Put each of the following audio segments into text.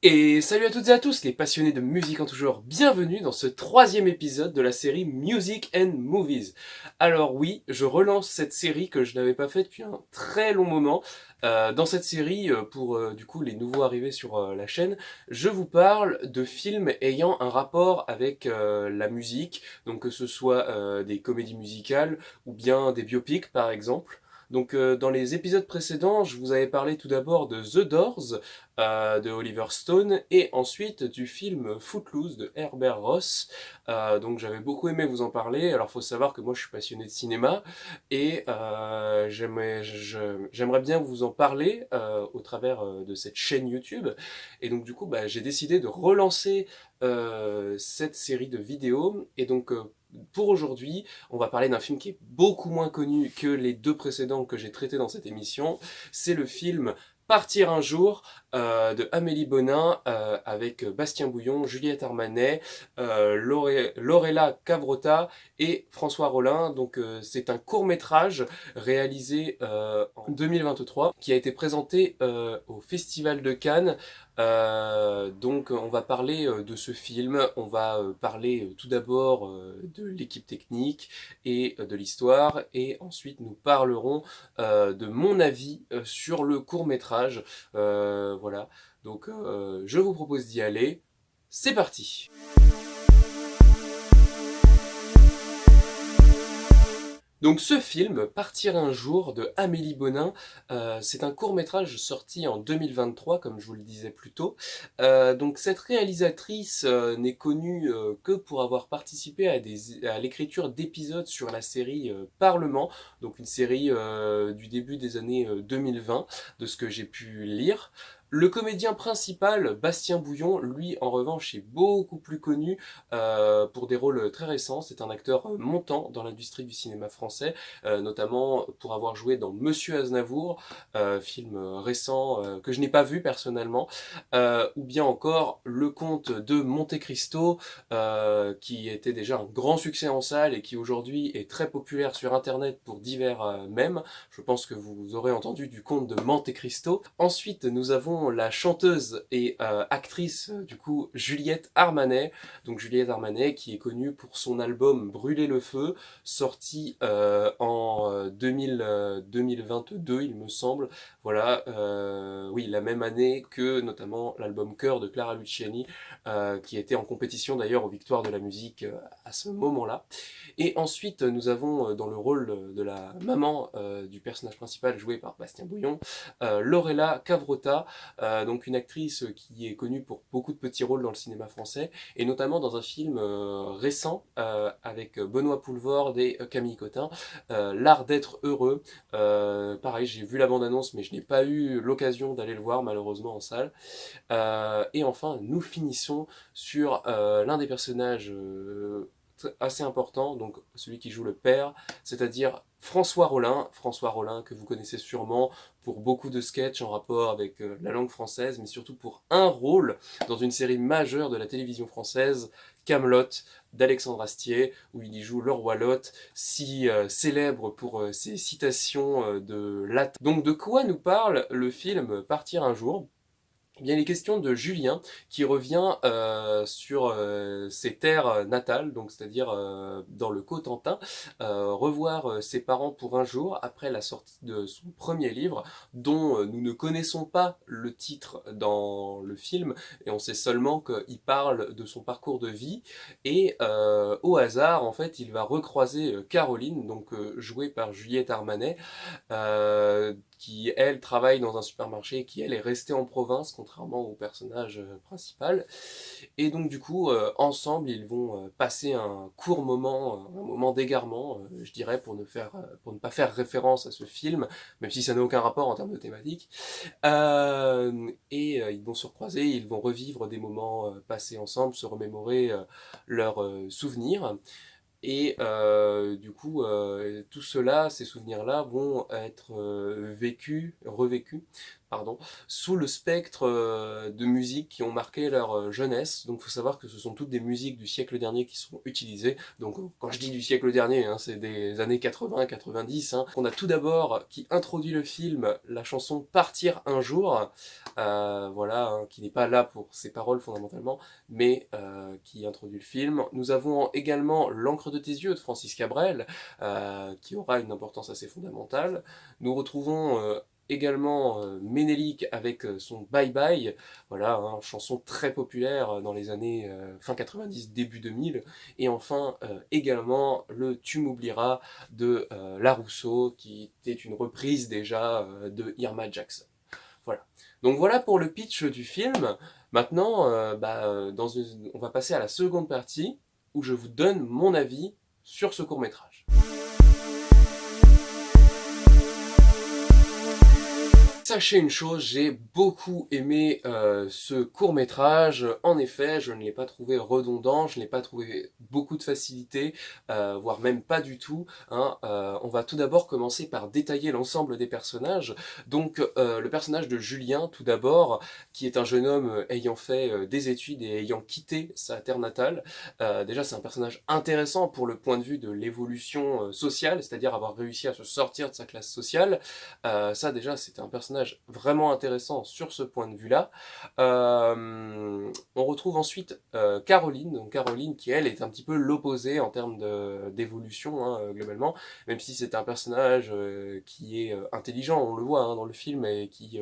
Et salut à toutes et à tous les passionnés de musique en tout genre, bienvenue dans ce troisième épisode de la série Music and Movies. Alors oui, je relance cette série que je n'avais pas faite depuis un très long moment. Dans cette série, pour du coup les nouveaux arrivés sur la chaîne, je vous parle de films ayant un rapport avec la musique, donc que ce soit des comédies musicales ou bien des biopics par exemple. Donc dans les épisodes précédents, je vous avais parlé tout d'abord de The Doors, de Oliver Stone et ensuite du film Footloose de Herbert Ross. Donc j'avais beaucoup aimé vous en parler. Alors faut savoir que moi je suis passionné de cinéma et j'aimerais bien vous en parler au travers de cette chaîne YouTube. Et donc du coup j'ai décidé de relancer cette série de vidéos. Et donc pour aujourd'hui, on va parler d'un film qui est beaucoup moins connu que les deux précédents que j'ai traités dans cette émission. C'est le film Partir un jour de Amélie Bonin avec Bastien Bouillon, Juliette Armanet, Laurella Cavrota et François Rollin. Donc c'est un court-métrage réalisé en 2023 qui a été présenté au Festival de Cannes. Donc on va parler de ce film, on va parler tout d'abord de l'équipe technique et de l'histoire, et ensuite nous parlerons de mon avis sur le court-métrage. Voilà, donc je vous propose d'y aller. C'est parti! Donc ce film, Partir un jour, de Amélie Bonin, c'est un court-métrage sorti en 2023, comme je vous le disais plus tôt. Donc cette réalisatrice n'est connue que pour avoir participé à l'écriture d'épisodes sur la série Parlement, donc une série du début des années 2020, de ce que j'ai pu lire. Le comédien principal, Bastien Bouillon, lui en revanche est beaucoup plus connu pour des rôles très récents. C'est un acteur montant dans l'industrie du cinéma français, notamment pour avoir joué dans Monsieur Aznavour, film récent que je n'ai pas vu personnellement, ou bien encore Le Comte de Monte-Cristo, qui était déjà un grand succès en salle et qui aujourd'hui est très populaire sur Internet pour divers mèmes. Je pense que vous aurez entendu du Comte de Monte-Cristo. Ensuite, nous avons la chanteuse et actrice du coup Juliette Armanet. Donc Juliette Armanet qui est connue pour son album Brûler le feu, sorti en 2022 il me semble. Voilà, oui, la même année que notamment l'album Cœur de Clara Luciani, qui était en compétition d'ailleurs aux Victoires de la musique à ce moment-là. Et ensuite, nous avons dans le rôle de la maman du personnage principal joué par Bastien Bouillon, Laurella Cavrota, donc une actrice qui est connue pour beaucoup de petits rôles dans le cinéma français, et notamment dans un film récent avec Benoît Poelvoorde et Camille Cotin, L'art d'être heureux. Pareil, j'ai vu la bande-annonce, mais je n'ai pas eu l'occasion d'aller le voir malheureusement en salle. Et enfin, nous finissons sur l'un des personnages assez important, donc celui qui joue le père, c'est-à-dire François Rollin que vous connaissez sûrement pour beaucoup de sketchs en rapport avec la langue française, mais surtout pour un rôle dans une série majeure de la télévision française, Camelot, d'Alexandre Astier, où il y joue le roi Lot, si célèbre pour ses citations de latin. Donc de quoi nous parle le film Partir un jour? Eh bien, il est question de Julien qui revient sur ses terres natales, donc c'est-à-dire dans le Cotentin, revoir ses parents pour un jour après la sortie de son premier livre, dont nous ne connaissons pas le titre dans le film, et on sait seulement qu'il parle de son parcours de vie, et au hasard, en fait, il va recroiser Caroline, donc jouée par Juliette Armanet, qui elle travaille dans un supermarché, qui elle est restée en province contrairement au personnage principal. Et donc du coup ensemble ils vont passer un court moment, un moment d'égarement, je dirais, pour ne pas faire référence à ce film, même si ça n'a aucun rapport en termes de thématique. Et ils vont se recroiser, ils vont revivre des moments passés ensemble, se remémorer leurs souvenirs. Et du coup, tout cela, ces souvenirs-là, vont être vécus, revécus pardon, sous le spectre de musiques qui ont marqué leur jeunesse. Donc il faut savoir que ce sont toutes des musiques du siècle dernier qui sont utilisées. Donc quand je dis du siècle dernier, hein, c'est des années 80-90. Hein. On a tout d'abord qui introduit le film la chanson Partir un jour, voilà, hein, qui n'est pas là pour ses paroles fondamentalement, mais qui introduit le film. Nous avons également L'encre de tes yeux de Francis Cabrel, qui aura une importance assez fondamentale. Nous retrouvons également Ménélique avec son Bye Bye, voilà, hein, chanson très populaire dans les années fin 90, début 2000, et enfin également le Tu m'oublieras de La Rousseau, qui était une reprise déjà de Irma Jackson. Voilà. Donc voilà pour le pitch du film. Maintenant, on va passer à la seconde partie où je vous donne mon avis sur ce court métrage. Sachez une chose, j'ai beaucoup aimé ce court-métrage. En effet, je ne l'ai pas trouvé redondant, je n'ai pas trouvé beaucoup de facilité, voire même pas du tout. Hein. On va tout d'abord commencer par détailler l'ensemble des personnages. Donc, le personnage de Julien, tout d'abord, qui est un jeune homme ayant fait des études et ayant quitté sa terre natale. Déjà, c'est un personnage intéressant pour le point de vue de l'évolution sociale, c'est-à-dire avoir réussi à se sortir de sa classe sociale. Ça déjà c'était un personnage vraiment intéressant sur ce point de vue-là. On retrouve ensuite Caroline, donc Caroline qui elle est un petit peu l'opposé en termes d'évolution hein, globalement, même si c'est un personnage qui est intelligent, on le voit hein, dans le film et qui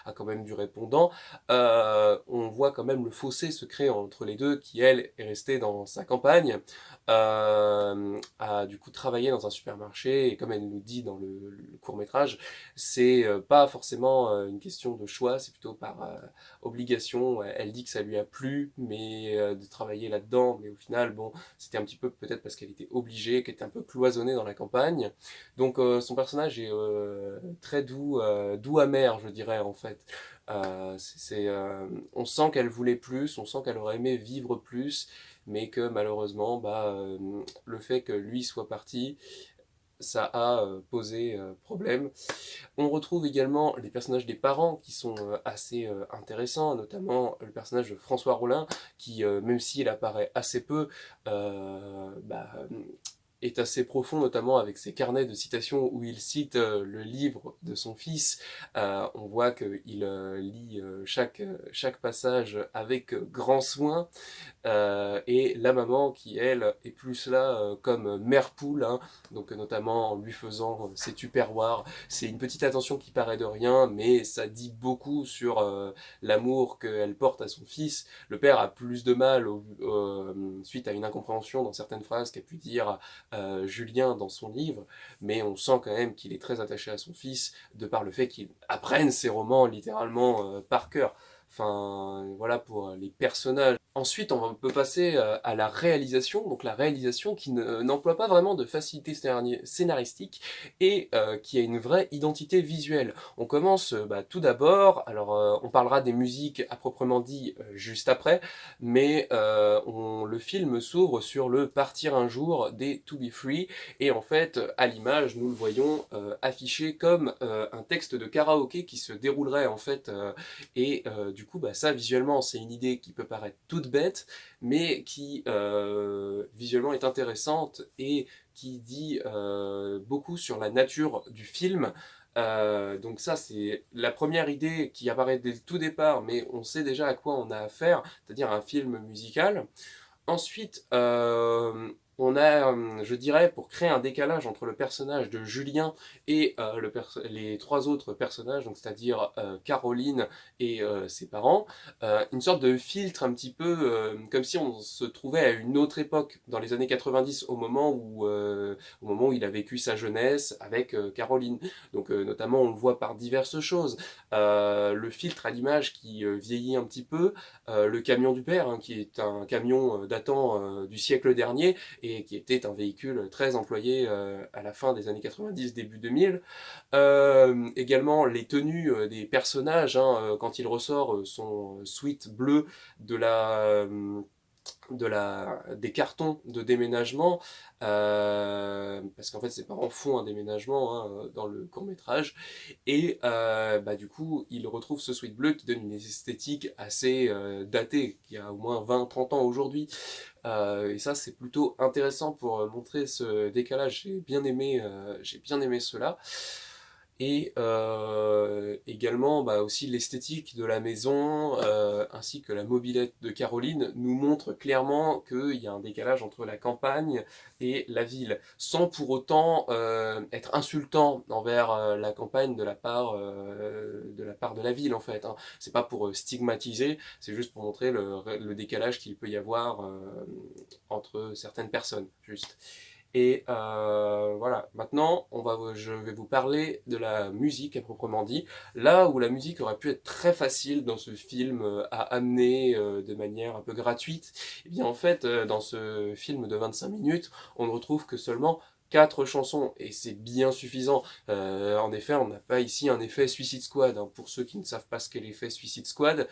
a quand même du répondant. On voit quand même le fossé se créer entre les deux, qui elle est restée dans sa campagne, a du coup travaillé dans un supermarché et comme elle nous dit dans le court métrage, c'est pas forcément une question de choix, c'est plutôt par obligation. Elle dit que ça lui a plu, mais de travailler là-dedans, mais au final, bon, c'était un petit peu peut-être parce qu'elle était obligée, qu'elle était un peu cloisonnée dans la campagne. Donc son personnage est très doux, doux amer, je dirais en fait. On sent qu'elle voulait plus, on sent qu'elle aurait aimé vivre plus, mais que malheureusement, le fait que lui soit parti, ça a posé problème. On retrouve également les personnages des parents qui sont assez intéressants, notamment le personnage de François Rollin, qui, même s'il apparaît assez peu, euh, bah, est assez profond, notamment avec ses carnets de citations où il cite le livre de son fils. On voit qu'il lit chaque passage avec grand soin. Et la maman qui, elle, est plus là comme mère poule, hein, donc notamment en lui faisant ses tupperwares. C'est une petite attention qui paraît de rien, mais ça dit beaucoup sur l'amour qu'elle porte à son fils. Le père a plus de mal suite à une incompréhension dans certaines phrases qu'a pu dire Julien dans son livre, mais on sent quand même qu'il est très attaché à son fils, de par le fait qu'il apprenne ses romans littéralement par cœur. Enfin, voilà pour les personnages. Ensuite, on peut passer à la réalisation. Donc la réalisation qui n'emploie pas vraiment de facilité scénaristique et qui a une vraie identité visuelle. On commence tout d'abord, alors on parlera des musiques à proprement dit juste après, mais le film s'ouvre sur le Partir un jour des To Be Free et en fait, à l'image, nous le voyons affiché comme un texte de karaoké qui se déroulerait en fait et du coup, ça visuellement, c'est une idée qui peut paraître toute bête, mais qui visuellement est intéressante et qui dit beaucoup sur la nature du film. Donc ça, c'est la première idée qui apparaît dès le tout départ, mais on sait déjà à quoi on a affaire, c'est-à-dire un film musical. Ensuite, on a, je dirais, pour créer un décalage entre le personnage de Julien et les trois autres personnages, donc c'est-à-dire Caroline et ses parents, une sorte de filtre un petit peu comme si on se trouvait à une autre époque, dans les années 90, au moment où il a vécu sa jeunesse avec Caroline. Donc notamment, on le voit par diverses choses. Le filtre à l'image qui vieillit un petit peu, le camion du père, hein, qui est un camion datant du siècle dernier et qui était un véhicule très employé à la fin des années 90, début 2000. Également les tenues des personnages, hein, quand il ressort son sweat bleu de la des cartons de déménagement, parce qu'en fait ses parents font un déménagement hein, dans le court-métrage, et bah, du coup il retrouve ce sweat bleu qui donne une esthétique assez datée, qui a au moins 20-30 ans aujourd'hui, et ça c'est plutôt intéressant pour montrer ce décalage. J'ai bien aimé cela. Et également bah, aussi l'esthétique de la maison ainsi que la mobilette de Caroline nous montre clairement qu'il y a un décalage entre la campagne et la ville, sans pour autant être insultant envers la campagne de la part de la ville en fait, hein. C'est pas pour stigmatiser, c'est juste pour montrer le décalage qu'il peut y avoir entre certaines personnes, juste. Et voilà, maintenant je vais vous parler de la musique à proprement dit. Là où la musique aurait pu être très facile dans ce film à amener de manière un peu gratuite, et bien en fait dans ce film de 25 minutes, on ne retrouve que seulement 4 chansons et c'est bien suffisant. En effet, on n'a pas ici un effet Suicide Squad, hein. Pour ceux qui ne savent pas ce qu'est l'effet Suicide Squad,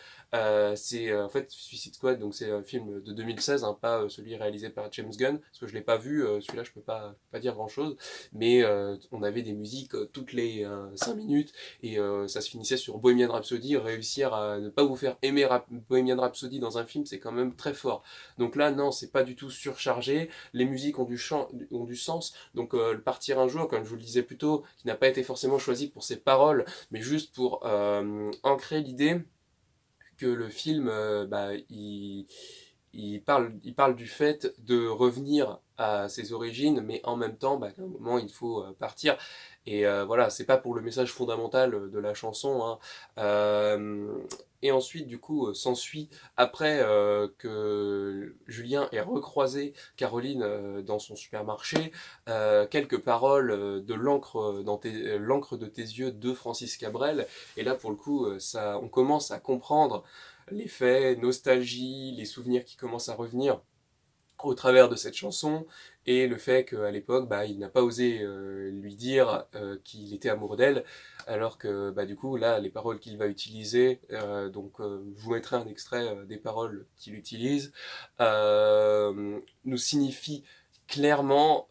c'est en fait Suicide Squad, donc c'est un film de 2016, hein, pas celui réalisé par James Gunn, parce que je l'ai pas vu, celui-là je peux pas dire grand chose, mais on avait des musiques toutes les 5 minutes, et ça se finissait sur Bohemian Rhapsody. Réussir à ne pas vous faire aimer Bohemian Rhapsody dans un film, c'est quand même très fort. Donc là, non, c'est pas du tout surchargé, les musiques ont du sens, donc le Partir un jour, comme je vous le disais plus tôt, qui n'a pas été forcément choisi pour ses paroles, mais juste pour ancrer l'idée que le film, bah, il parle du fait de revenir à ses origines, mais en même temps, bah, à un moment, il faut partir. Et voilà, c'est pas pour le message fondamental de la chanson, hein. Euh, et ensuite, du coup, s'ensuit, après que Julien ait recroisé Caroline dans son supermarché, quelques paroles de l'encre de tes yeux de Francis Cabrel. Et là, pour le coup, on commence à comprendre l'effet nostalgie, les souvenirs qui commencent à revenir au travers de cette chanson, et le fait qu'à l'époque, bah, il n'a pas osé lui dire qu'il était amoureux d'elle, alors que bah, du coup, là, les paroles qu'il va utiliser, je vous mettrai un extrait des paroles qu'il utilise, nous signifient clairement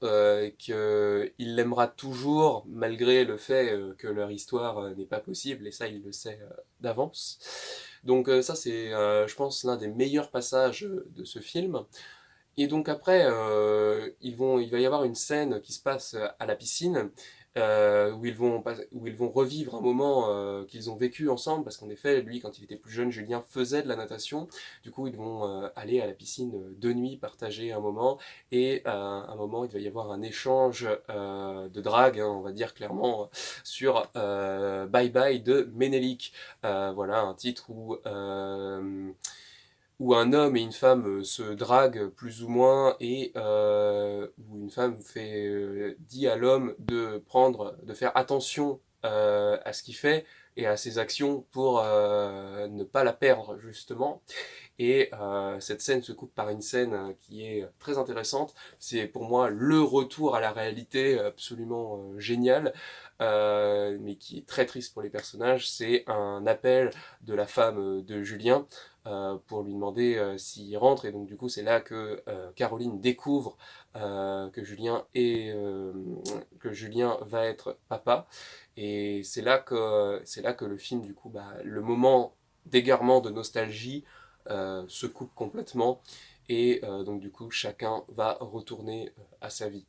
qu'il l'aimera toujours, malgré le fait que leur histoire n'est pas possible, et ça, il le sait d'avance. Donc ça, c'est, je pense, l'un des meilleurs passages de ce film. Et donc après, il va y avoir une scène qui se passe à la piscine, où ils vont revivre un moment qu'ils ont vécu ensemble, parce qu'en effet, lui, quand il était plus jeune, Julien faisait de la natation. Du coup, ils vont aller à la piscine de nuit, partager un moment, et à un moment, il va y avoir un échange de drague, hein, on va dire clairement, sur Bye Bye de Ménélique. Voilà, un titre où un homme et une femme se draguent plus ou moins, et où une femme dit à l'homme de faire attention à ce qu'il fait et à ses actions pour ne pas la perdre justement. Et cette scène se coupe par une scène qui est très intéressante. C'est pour moi le retour à la réalité absolument génial, mais qui est très triste pour les personnages. C'est un appel de la femme de Julien pour lui demander s'il rentre. Et donc du coup c'est là que Caroline découvre que Julien va être papa. Et c'est là que le film, du coup, bah, le moment d'égarement, de nostalgie, se coupe complètement, et donc du coup chacun va retourner à sa vie.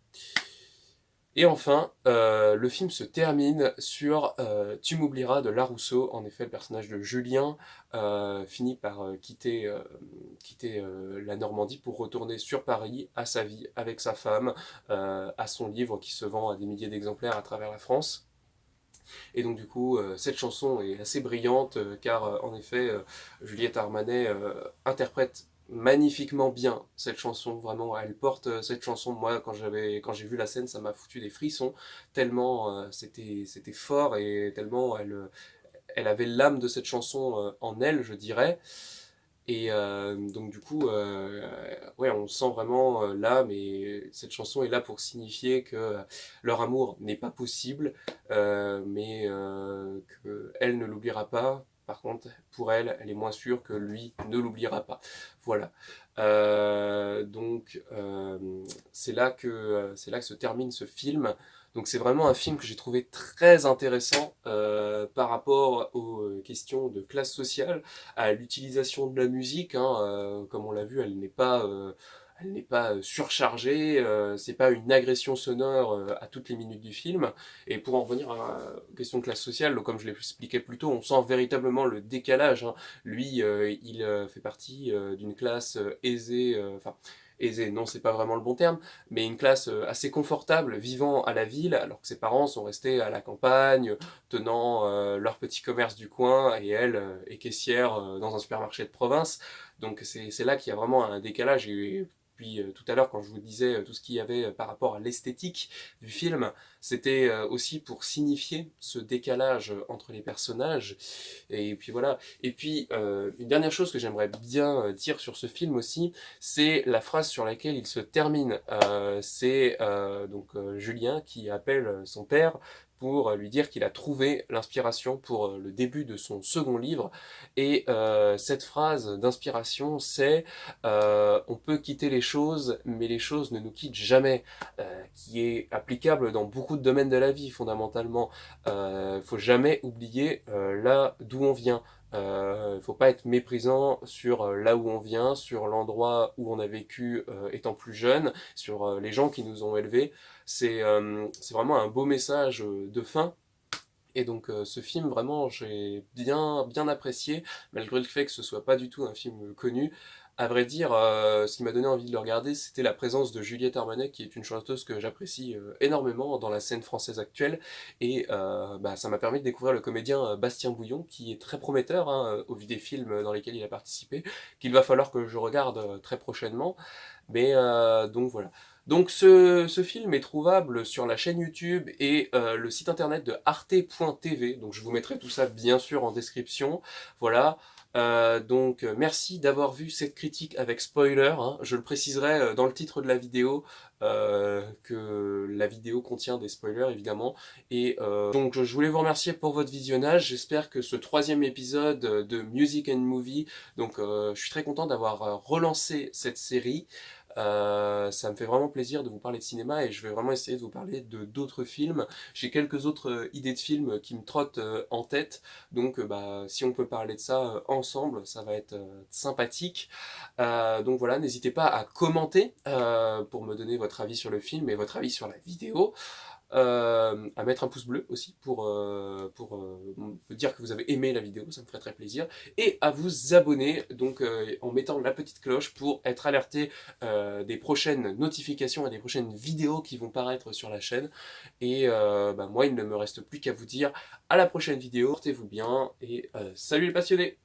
Et enfin, le film se termine sur Tu m'oublieras de Larousseau. En effet, le personnage de Julien finit par quitter la Normandie pour retourner sur Paris, à sa vie, avec sa femme, à son livre qui se vend à des milliers d'exemplaires à travers la France. Et donc du coup, cette chanson est assez brillante, car en effet, Juliette Armanet interprète magnifiquement bien cette chanson. Vraiment, elle porte cette chanson. Moi, quand j'ai vu la scène, ça m'a foutu des frissons, tellement c'était fort, et tellement elle avait l'âme de cette chanson en elle, je dirais. Et donc du coup, ouais, on sent vraiment l'âme, et cette chanson est là pour signifier que leur amour n'est pas possible, mais qu'elle ne l'oubliera pas, par contre, pour elle, elle est moins sûre que lui ne l'oubliera pas. Voilà. Donc, c'est là que se termine ce film. Donc c'est vraiment un film que j'ai trouvé très intéressant par rapport aux questions de classe sociale, à l'utilisation de la musique, hein, comme on l'a vu, elle n'est pas surchargée, c'est pas une agression sonore à toutes les minutes du film. Et pour en revenir à la question de classe sociale, donc, comme je l'expliquais plus tôt, on sent véritablement le décalage, hein. Lui, il fait partie d'une classe aisée, enfin aisée, non, c'est pas vraiment le bon terme, mais une classe assez confortable, vivant à la ville, alors que ses parents sont restés à la campagne, tenant leur petit commerce du coin, et elle est caissière dans un supermarché de province. Donc c'est là qu'il y a vraiment un décalage. Et puis tout à l'heure, quand je vous disais tout ce qu'il y avait par rapport à l'esthétique du film, c'était aussi pour signifier ce décalage entre les personnages. Et puis voilà. Et puis une dernière chose que j'aimerais bien dire sur ce film aussi, c'est la phrase sur laquelle il se termine. C'est Julien qui appelle son père pour lui dire qu'il a trouvé l'inspiration pour le début de son second livre. Et cette phrase d'inspiration, c'est on peut quitter les choses, mais les choses ne nous quittent jamais, qui est applicable dans beaucoup de domaines de la vie fondamentalement. Faut jamais oublier là d'où on vient. Faut pas être méprisant sur là où on vient, sur l'endroit où on a vécu étant plus jeune, sur les gens qui nous ont élevés. C'est vraiment un beau message de fin. Et donc ce film, vraiment, j'ai bien apprécié, malgré le fait que ce soit pas du tout un film connu. À vrai dire, ce qui m'a donné envie de le regarder, c'était la présence de Juliette Armanet, qui est une chanteuse que j'apprécie énormément dans la scène française actuelle. Et ça m'a permis de découvrir le comédien Bastien Bouillon, qui est très prometteur, hein, au vu des films dans lesquels il a participé, qu'il va falloir que je regarde très prochainement. Mais donc voilà. Donc ce film est trouvable sur la chaîne YouTube et le site internet de arte.tv. Donc je vous mettrai tout ça bien sûr en description. Voilà. Merci d'avoir vu cette critique avec spoiler, hein. Je le préciserai dans le titre de la vidéo que la vidéo contient des spoilers évidemment. Et donc je voulais vous remercier pour votre visionnage. J'espère que ce troisième épisode de Music and Movie, donc je suis très content d'avoir relancé cette série. Ça me fait vraiment plaisir de vous parler de cinéma et je vais vraiment essayer de vous parler de d'autres films. J'ai quelques autres idées de films qui me trottent en tête, donc si on peut parler de ça ensemble, ça va être sympathique. Donc voilà, n'hésitez pas à commenter pour me donner votre avis sur le film et votre avis sur la vidéo. À mettre un pouce bleu aussi pour me dire que vous avez aimé la vidéo, ça me ferait très plaisir, et à vous abonner donc en mettant la petite cloche pour être alerté des prochaines notifications et des prochaines vidéos qui vont paraître sur la chaîne. Et moi il ne me reste plus qu'à vous dire à la prochaine vidéo, portez-vous bien et salut les passionnés.